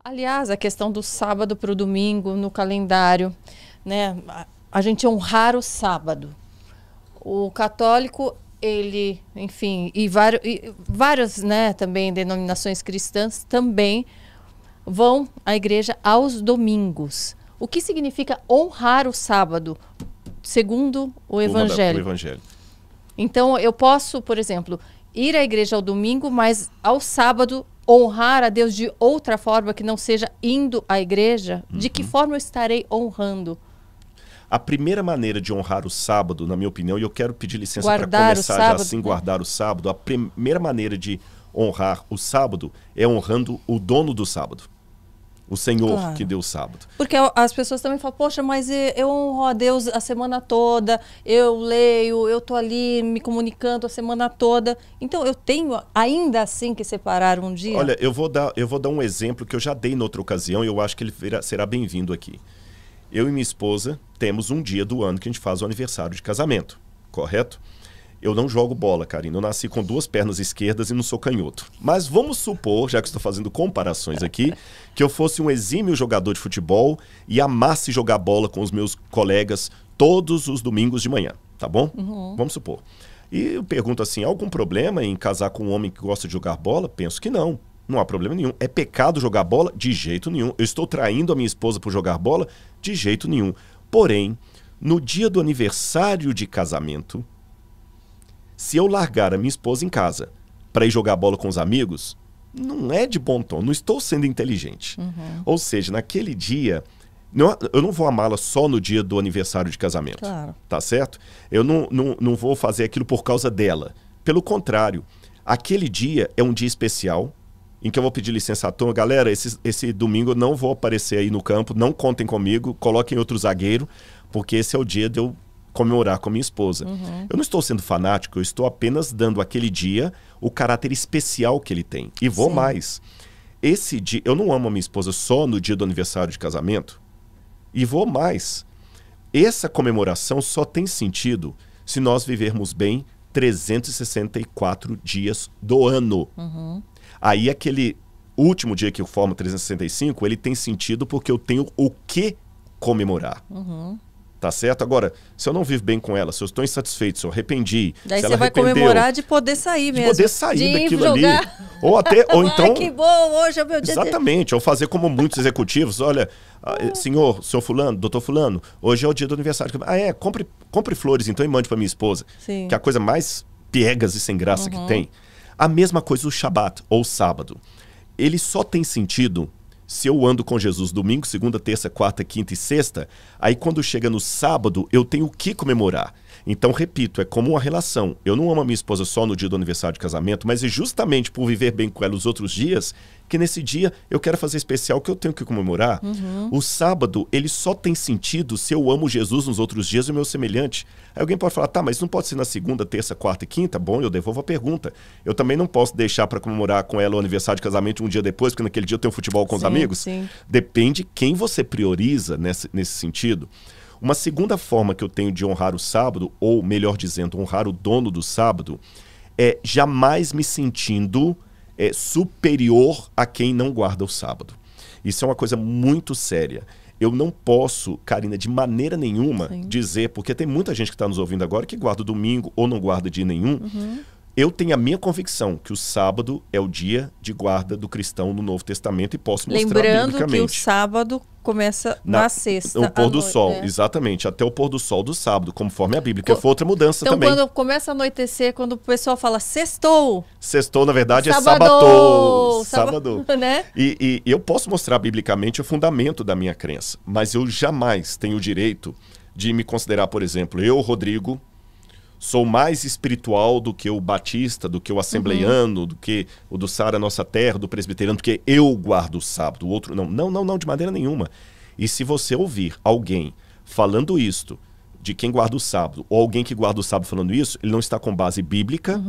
Aliás, a questão do sábado para o domingo no calendário, né? A gente honrar o sábado. O católico, ele, enfim, e várias, né, também denominações cristãs também vão à igreja aos domingos. O que significa honrar o sábado, segundo o Evangelho? O Evangelho. Então, eu posso, por exemplo, ir à igreja ao domingo, mas ao sábado honrar a Deus de outra forma que não seja indo à igreja? De que forma eu estarei honrando? A primeira maneira de honrar o sábado, na minha opinião, e eu quero pedir licença para começar já assim, guardar o sábado, a primeira maneira de honrar o sábado é honrando o dono do sábado. O Senhor que deu o sábado. Porque as pessoas também falam, poxa, mas eu honro a Deus a semana toda, eu leio, eu tô ali me comunicando a semana toda. Então eu tenho ainda assim que separar um dia? Olha, eu vou dar um exemplo que eu já dei em outra ocasião e eu acho que ele será bem-vindo aqui. Eu e minha esposa temos um dia do ano que a gente faz o aniversário de casamento, correto? Eu não jogo bola, Karina. Eu nasci com 2 pernas esquerdas e não sou canhoto. Mas vamos supor, já que estou fazendo comparações aqui, que eu fosse um exímio jogador de futebol e amasse jogar bola com os meus colegas todos os domingos de manhã, tá bom? Vamos supor. E eu pergunto assim, há algum problema em casar com um homem que gosta de jogar bola? Penso que não. Não há problema nenhum. É pecado jogar bola? De jeito nenhum. Eu estou traindo a minha esposa por jogar bola? De jeito nenhum. Porém, no dia do aniversário de casamento, se eu largar a minha esposa em casa para ir jogar bola com os amigos, não é de bom tom, não estou sendo inteligente. Ou seja, naquele dia, eu não vou amá-la só no dia do aniversário de casamento, tá certo? Eu não vou fazer aquilo por causa dela. Pelo contrário, aquele dia é um dia especial em que eu vou pedir licença à turma. Galera, esse domingo eu não vou aparecer aí no campo, não contem comigo, coloquem outro zagueiro, porque esse é o dia de eu comemorar com a minha esposa. Eu não estou sendo fanático, eu estou apenas dando àquele dia o caráter especial que ele tem. E vou mais. Esse dia, eu não amo a minha esposa só no dia do aniversário de casamento. E vou mais. Essa comemoração só tem sentido se nós vivermos bem 364 dias do ano. Aí aquele último dia que eu formo 365, ele tem sentido porque eu tenho o que comemorar. Tá certo? Agora, se eu não vivo bem com ela, se eu estou insatisfeito, se eu arrependi, daí se você ela vai arrependeu, comemorar de poder sair mesmo. De poder sair daquilo jogar. ali. Ou então... Ai, que bom, hoje é o meu dia. Exatamente. Ou fazer como muitos executivos. Olha, senhor fulano, doutor fulano, hoje é o dia do aniversário. Compre flores então e mande para minha esposa. Sim. Que é a coisa mais piegas e sem graça que tem. A mesma coisa o Shabat, ou sábado. Ele só tem sentido se eu ando com Jesus domingo, segunda, terça, quarta, quinta e sexta, aí quando chega no sábado, eu tenho o que comemorar. Então, repito, é como uma relação. Eu não amo a minha esposa só no dia do aniversário de casamento, mas é justamente por viver bem com ela os outros dias, que nesse dia eu quero fazer especial que eu tenho que comemorar. O sábado, ele só tem sentido se eu amo Jesus nos outros dias e o meu semelhante. Aí alguém pode falar, tá, mas não pode ser na segunda, terça, quarta e quinta? Bom, eu devolvo a pergunta. Eu também não posso deixar para comemorar com ela o aniversário de casamento um dia depois, porque naquele dia eu tenho futebol com os amigos. Depende quem você prioriza nesse sentido. Uma segunda forma que eu tenho de honrar o sábado, ou melhor dizendo, honrar o dono do sábado, é jamais me sentindo superior a quem não guarda o sábado. Isso é uma coisa muito séria. Eu não posso, Karina, de maneira nenhuma dizer, porque tem muita gente que está nos ouvindo agora que guarda o domingo ou não guarda dia nenhum. Eu tenho a minha convicção que o sábado é o dia de guarda do cristão no Novo Testamento e posso mostrar biblicamente. Lembrando que o sábado começa na sexta. O pôr do sol, exatamente. Até o pôr do sol do sábado, conforme a Bíblia, que foi outra mudança também. Então, quando começa a anoitecer, quando o pessoal fala sextou. Sextou, na verdade, sábado. É sábado. Né? E eu posso mostrar biblicamente o fundamento da minha crença, mas eu jamais tenho o direito de me considerar, por exemplo, eu, Rodrigo, sou mais espiritual do que o batista, do que o assembleiano, do que o do Sara Nossa Terra, do presbiteriano, porque eu guardo o sábado, o outro não. Não, de maneira nenhuma. E se você ouvir alguém falando isto, de quem guarda o sábado, ou alguém que guarda o sábado falando isso, ele não está com base bíblica,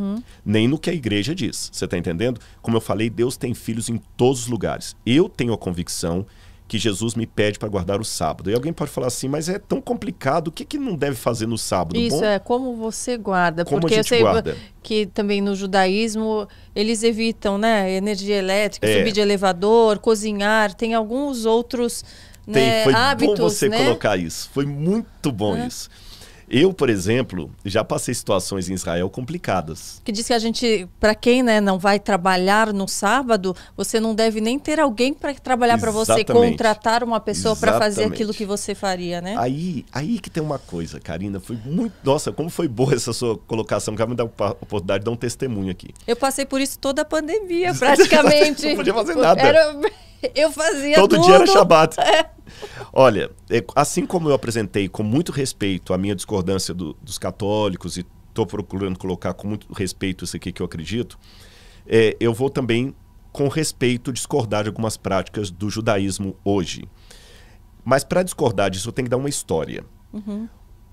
nem no que a igreja diz. Você está entendendo? Como eu falei, Deus tem filhos em todos os lugares. Eu tenho a convicção que Jesus me pede para guardar o sábado. E alguém pode falar assim, mas é tão complicado, o que não deve fazer no sábado? Isso, Bom, como você guarda. como porque a gente eu sei guarda? que também no judaísmo eles evitam, né, energia elétrica, subir de elevador, cozinhar, tem alguns outros, né, Foi hábitos, bom você né? colocar isso. Foi muito bom isso. Eu, por exemplo, já passei situações em Israel complicadas. Que diz que a gente, para quem, né, não vai trabalhar no sábado, você não deve nem ter alguém para trabalhar para você, Exatamente. contratar uma pessoa para fazer Exatamente. aquilo que você faria, né? Aí que tem uma coisa, Karina, foi muito... Nossa, como foi boa essa sua colocação, que vai me dar a oportunidade de dar um testemunho aqui. Eu passei por isso toda a pandemia, praticamente. Não podia fazer nada. Eu fazia Todo tudo. dia era Shabat. Olha, assim como eu apresentei com muito respeito a minha discordância dos católicos e estou procurando colocar com muito respeito isso aqui que eu acredito, eu vou também, com respeito, discordar de algumas práticas do judaísmo hoje. Mas para discordar disso, eu tenho que dar uma história.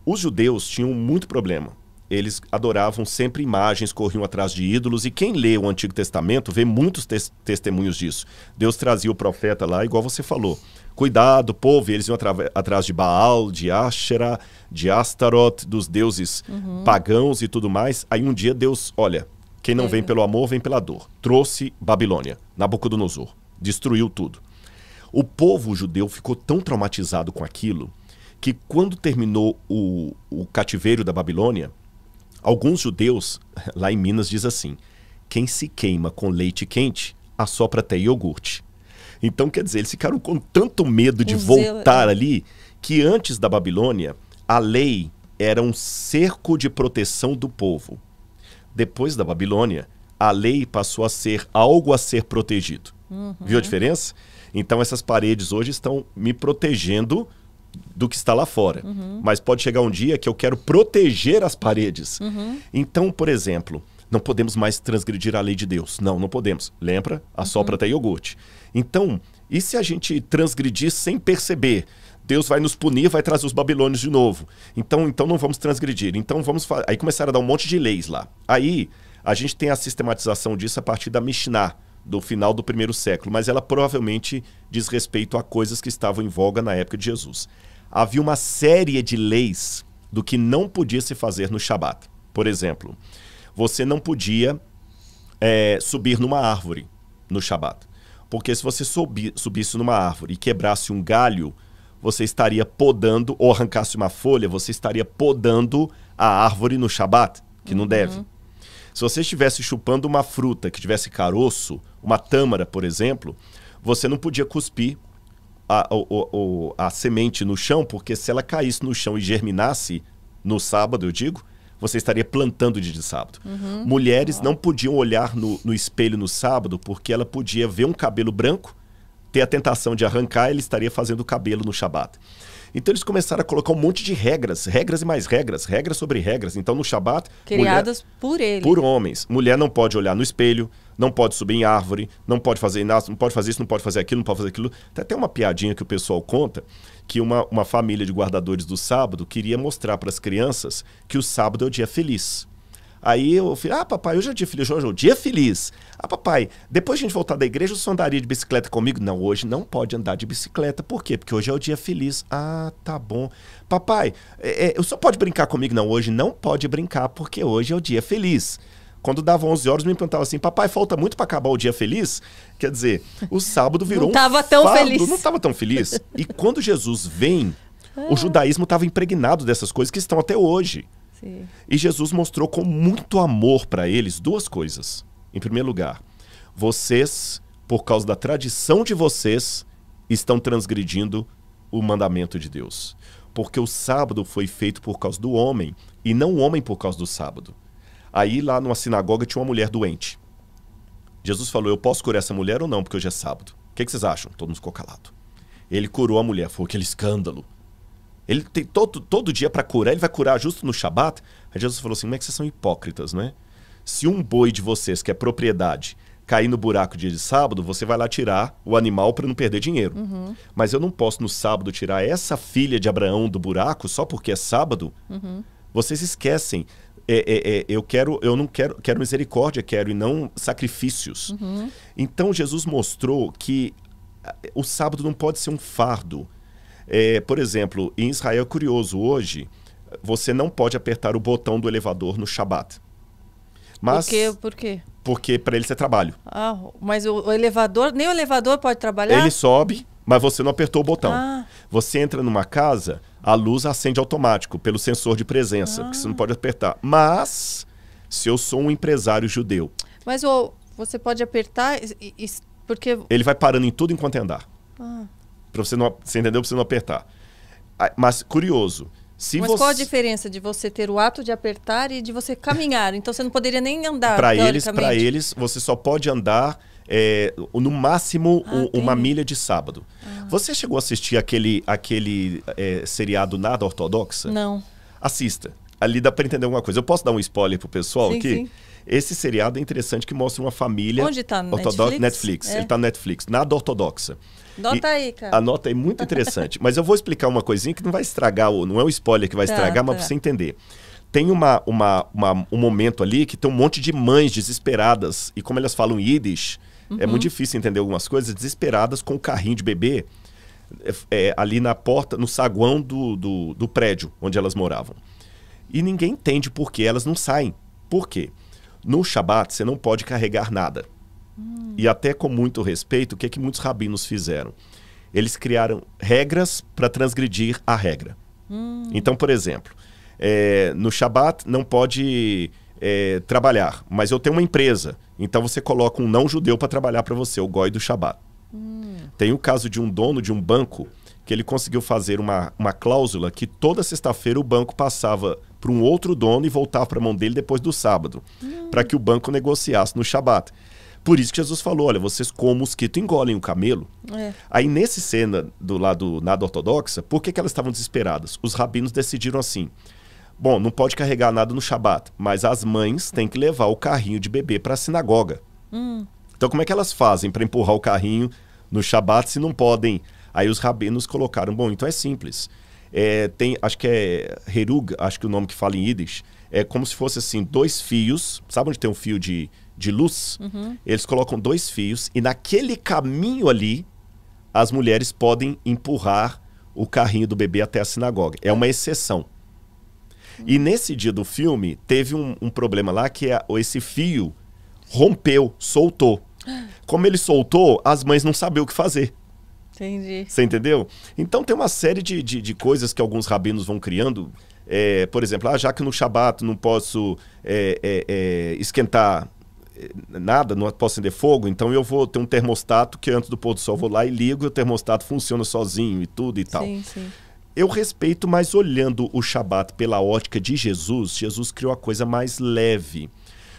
Os judeus tinham muito problema. Eles adoravam sempre imagens, corriam atrás de ídolos, e quem lê o Antigo Testamento vê muitos testemunhos disso. Deus trazia o profeta lá, igual você falou. Cuidado, povo, e eles iam atrás de Baal, de Asherah, de Astaroth, dos deuses pagãos e tudo mais. Aí um dia Deus, olha, quem não vem pelo amor, vem pela dor. Trouxe Babilônia, Nabucodonosor, destruiu tudo. O povo judeu ficou tão traumatizado com aquilo que quando terminou o cativeiro da Babilônia, alguns judeus, lá em Minas, diz assim: quem se queima com leite quente, assopra até iogurte. Então, quer dizer, eles ficaram com tanto medo de voltar ali, que antes da Babilônia, a lei era um cerco de proteção do povo. Depois da Babilônia, a lei passou a ser algo a ser protegido. Viu a diferença? Então, essas paredes hoje estão me protegendo do que está lá fora. Mas pode chegar um dia que eu quero proteger as paredes. Então, por exemplo, não podemos mais transgredir a lei de Deus. Não podemos. Lembra? Assopra até iogurte. Então, e se a gente transgredir sem perceber? Deus vai nos punir, vai trazer os babilônios de novo. Então não vamos transgredir. Então aí começaram a dar um monte de leis lá. Aí a gente tem a sistematização disso a partir da Mishnah, do final do 1º século, mas ela provavelmente diz respeito a coisas que estavam em voga na época de Jesus. Havia uma série de leis do que não podia se fazer no Shabat. Por exemplo, você não podia subir numa árvore no Shabat. Porque se você subisse numa árvore e quebrasse um galho, você estaria podando, ou arrancasse uma folha, você estaria podando a árvore no Shabat, que não deve. Se você estivesse chupando uma fruta que tivesse caroço, uma tâmara, por exemplo, você não podia cuspir a semente no chão, porque se ela caísse no chão e germinasse no sábado, eu digo, você estaria plantando de sábado. Mulheres não podiam olhar no espelho no sábado, porque ela podia ver um cabelo branco, ter a tentação de arrancar, ele estaria fazendo o cabelo no Shabat. Então eles começaram a colocar um monte de regras e mais regras, regras sobre regras. Então no Shabat... Criadas por ele. Por homens. Mulher não pode olhar no espelho, não pode subir em árvore, não pode fazer nada, não pode fazer isso, não pode fazer aquilo, não pode fazer aquilo. Tem até uma piadinha que o pessoal conta, que uma família de guardadores do sábado queria mostrar para as crianças que o sábado é o dia feliz. Aí eu falei, papai, hoje é o dia feliz. Hoje é o dia feliz. Papai, depois de a gente voltar da igreja, o senhor andaria de bicicleta comigo? Não, hoje não pode andar de bicicleta. Por quê? Porque hoje é o dia feliz. Tá bom. Papai, o senhor pode brincar comigo? Não, hoje não pode brincar, porque hoje é o dia feliz. Quando dava 11 horas, me perguntava assim, papai, falta muito para acabar o dia feliz? Quer dizer, o sábado virou Não estava tão feliz. Não estava tão feliz. E quando Jesus vem, o judaísmo estava impregnado dessas coisas que estão até hoje. Sim. E Jesus mostrou com muito amor para eles duas coisas. Em primeiro lugar, vocês, por causa da tradição de vocês, estão transgredindo o mandamento de Deus. Porque o sábado foi feito por causa do homem, e não o homem por causa do sábado. Aí lá numa sinagoga tinha uma mulher doente. Jesus falou, eu posso curar essa mulher ou não, porque hoje é sábado. O que vocês acham? Todo mundo ficou calado. Ele curou a mulher, foi aquele escândalo. Ele tem todo dia para curar, ele vai curar justo no Shabat. Aí Jesus falou assim, como é que vocês são hipócritas, né? Se um boi de vocês, que é propriedade, cair no buraco dia de sábado, você vai lá tirar o animal para não perder dinheiro. Mas eu não posso no sábado tirar essa filha de Abraão do buraco só porque é sábado? Vocês esquecem. Eu não quero misericórdia, quero e não sacrifícios. Então Jesus mostrou que O sábado não pode ser um fardo. Por exemplo, em Israel é curioso, hoje você não pode apertar o botão do elevador no Shabat. Mas, Por quê? Porque para ele é trabalho. Mas o elevador, nem o elevador pode trabalhar? Ele sobe, mas você não apertou o botão. Ah. Você entra numa casa, a luz acende automático pelo sensor de presença, porque você não pode apertar. Mas, se eu sou um empresário judeu... Mas você pode apertar, porque... Ele vai parando em tudo enquanto andar. Pra você não, você entendeu? Pra você não apertar. Mas, curioso... Mas qual a diferença de você ter o ato de apertar e de você caminhar? Então você não poderia nem andar, Para eles, você só pode andar no máximo uma milha de sábado. Você chegou a assistir aquele seriado Nada Ortodoxa? Não. Assista. Ali dá para entender alguma coisa. Eu posso dar um spoiler pro pessoal aqui? Sim. Esse seriado é interessante que mostra uma família... Onde tá? Ortodoxa? Netflix. Ele tá no Netflix. Nada Ortodoxa. Anota aí, cara. Anota aí, muito interessante. Mas eu vou explicar uma coisinha que não vai estragar, não é o spoiler que vai estragar, mas pra você entender. Tem um momento ali que tem um monte de mães desesperadas, e como elas falam Yiddish, é muito difícil entender algumas coisas, desesperadas com o carrinho de bebê ali na porta, no saguão do prédio onde elas moravam. E ninguém entende por que elas não saem. Por quê? No Shabat, você não pode carregar nada. E até com muito respeito, o que é que muitos rabinos fizeram? Eles criaram regras para transgredir a regra. Então, por exemplo, no Shabat não pode trabalhar, mas eu tenho uma empresa, então você coloca um não-judeu para trabalhar para você, o goi do Shabat. Tem o caso de um dono de um banco que ele conseguiu fazer uma cláusula que toda sexta-feira o banco passava para um outro dono e voltava para a mão dele depois do sábado, para que o banco negociasse no Shabat. Por isso que Jesus falou, olha, vocês como mosquito engolem o camelo. Aí nesse cena do lado Nada Ortodoxa, por que elas estavam desesperadas? Os rabinos decidiram assim, bom, não pode carregar nada no Shabat, mas as mães têm que levar o carrinho de bebê para a sinagoga. Então como é que elas fazem para empurrar o carrinho no Shabat se não podem? Aí os rabinos colocaram, bom, então é simples. Acho que é Herug, acho que o nome que fala em Yiddish, é como se fosse assim, 2 fios, sabe onde tem um fio de luz? Eles colocam 2 fios e naquele caminho ali, as mulheres podem empurrar o carrinho do bebê até a sinagoga. É uma exceção. E nesse dia do filme, teve um problema lá que esse fio rompeu, soltou. Como ele soltou, as mães não sabiam o que fazer. Entendi. Você entendeu? Então tem uma série de coisas que alguns rabinos vão criando. Por exemplo, já que no Shabat não posso esquentar nada, não posso acender fogo, então eu vou ter um termostato que antes do pôr do sol eu vou lá e ligo e o termostato funciona sozinho e tudo e tal. Sim. Eu respeito, mas olhando o Shabat pela ótica de Jesus, Jesus criou a coisa mais leve.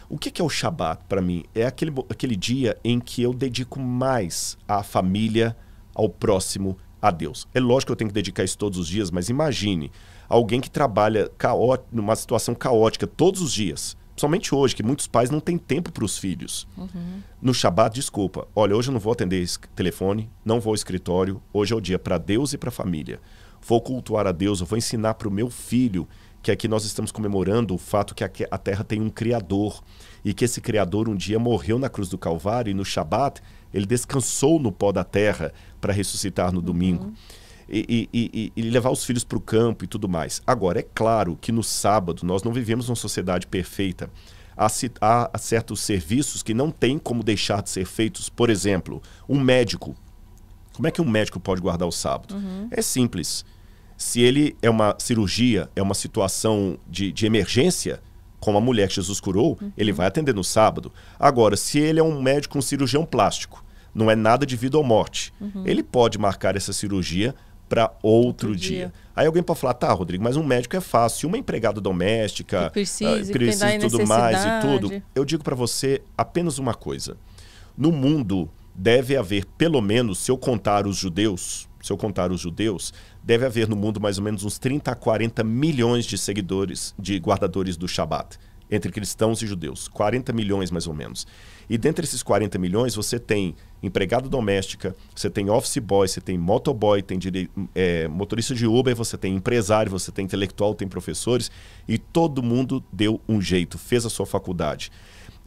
O que é o Shabat para mim? É aquele dia em que eu dedico mais à família, ao próximo, a Deus. É lógico que eu tenho que dedicar isso todos os dias, mas imagine alguém que trabalha numa situação caótica todos os dias. Principalmente hoje, que muitos pais não têm tempo para os filhos. No Shabat, desculpa, olha, hoje eu não vou atender esse telefone, não vou ao escritório, hoje é o dia para Deus e para a família. Vou cultuar a Deus, eu vou ensinar para o meu filho que aqui nós estamos comemorando o fato que a Terra tem um Criador e que esse Criador um dia morreu na cruz do Calvário e no Shabat ele descansou no pó da terra para ressuscitar no domingo. E levar os filhos para o campo e tudo mais. Agora, é claro que no sábado nós não vivemos uma sociedade perfeita. Há certos serviços que não tem como deixar de ser feitos. Por exemplo, um médico. Como é que um médico pode guardar o sábado? É simples. Se ele é uma cirurgia, é uma situação de emergência, como a mulher que Jesus curou, ele vai atender no sábado. Agora, se ele é um médico, um cirurgião plástico, não é nada de vida ou morte, ele pode marcar essa cirurgia para outro dia. Aí alguém pode falar, tá, Rodrigo, mas um médico é fácil, uma empregada doméstica, precisa tudo mais e tudo. Eu digo para você apenas uma coisa. No mundo deve haver pelo menos, se eu contar os judeus, deve haver no mundo mais ou menos uns 30 a 40 milhões de seguidores, de guardadores do Shabat, entre cristãos e judeus. 40 milhões mais ou menos. E dentre esses 40 milhões, você tem empregada doméstica, você tem office boy, você tem motoboy, tem motorista de Uber, você tem empresário, você tem intelectual, tem professores, e todo mundo deu um jeito, fez a sua faculdade.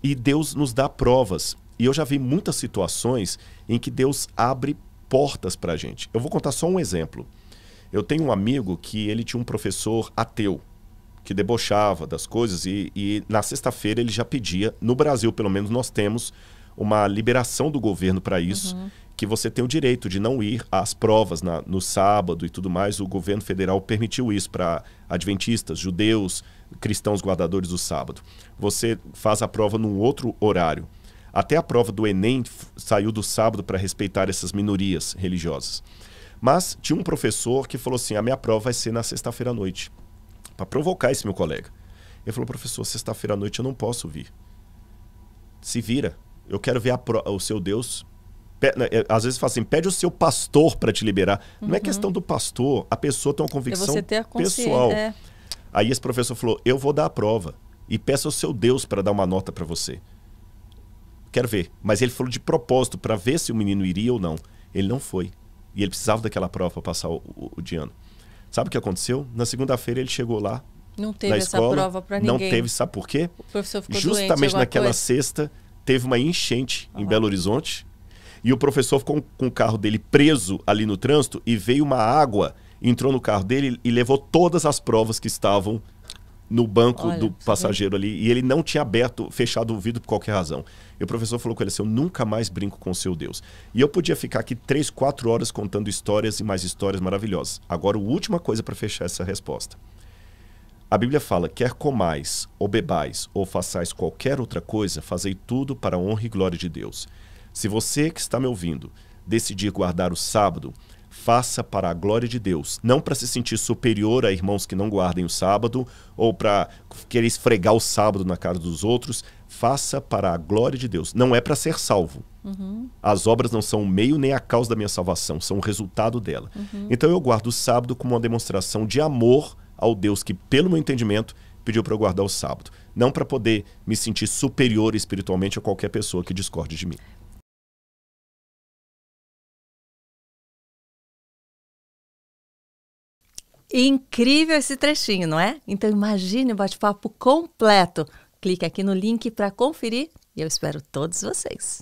E Deus nos dá provas. E eu já vi muitas situações em que Deus abre portas para a gente. Eu vou contar só um exemplo. Eu tenho um amigo que ele tinha um professor ateu, que debochava das coisas e na sexta-feira ele já pedia, no Brasil pelo menos nós temos uma liberação do governo para isso, que você tem o direito de não ir às provas no sábado e tudo mais. O governo federal permitiu isso para adventistas, judeus, cristãos guardadores do sábado. Você faz a prova num outro horário. Até a prova do Enem saiu do sábado para respeitar essas minorias religiosas. Mas tinha um professor que falou assim, a minha prova vai ser na sexta-feira à noite. Para provocar esse meu colega. Ele falou, professor, sexta-feira à noite eu não posso vir. Se vira. Eu quero ver o seu Deus. Às vezes fala assim, pede o seu pastor para te liberar. Não é questão do pastor, a pessoa tem uma convicção você ter a pessoal. É. Aí esse professor falou, eu vou dar a prova e peça ao seu Deus para dar uma nota para você. Quero ver. Mas ele falou de propósito, para ver se o menino iria ou não. Ele não foi. E ele precisava daquela prova para passar o de ano. Sabe o que aconteceu? Na segunda-feira ele chegou lá, não teve na essa escola, prova para ninguém. não teve, sabe por quê? O professor ficou justamente doente, naquela sexta, teve uma enchente em Belo Horizonte e o professor ficou com o carro dele preso ali no trânsito e veio uma água, entrou no carro dele e levou todas as provas que estavam no banco do passageiro ali e ele não tinha fechado o vidro por qualquer razão. E o professor falou com ele assim, eu nunca mais brinco com o seu Deus. E eu podia ficar aqui 3, 4 horas contando histórias e mais histórias maravilhosas. Agora, a última coisa para fechar essa resposta. A Bíblia fala, quer comais, ou bebais, ou façais qualquer outra coisa, fazei tudo para a honra e glória de Deus. Se você que está me ouvindo decidir guardar o sábado, faça para a glória de Deus, não para se sentir superior a irmãos que não guardem o sábado, ou para querer esfregar o sábado na cara dos outros, faça para a glória de Deus. Não é para ser salvo. As obras não são o meio nem a causa da minha salvação, são o resultado dela. Então eu guardo o sábado como uma demonstração de amor ao Deus que, pelo meu entendimento, pediu para eu guardar o sábado. Não para poder me sentir superior espiritualmente a qualquer pessoa que discorde de mim. Incrível esse trechinho, não é? Então imagine o bate-papo completo. Clique aqui no link para conferir e eu espero todos vocês.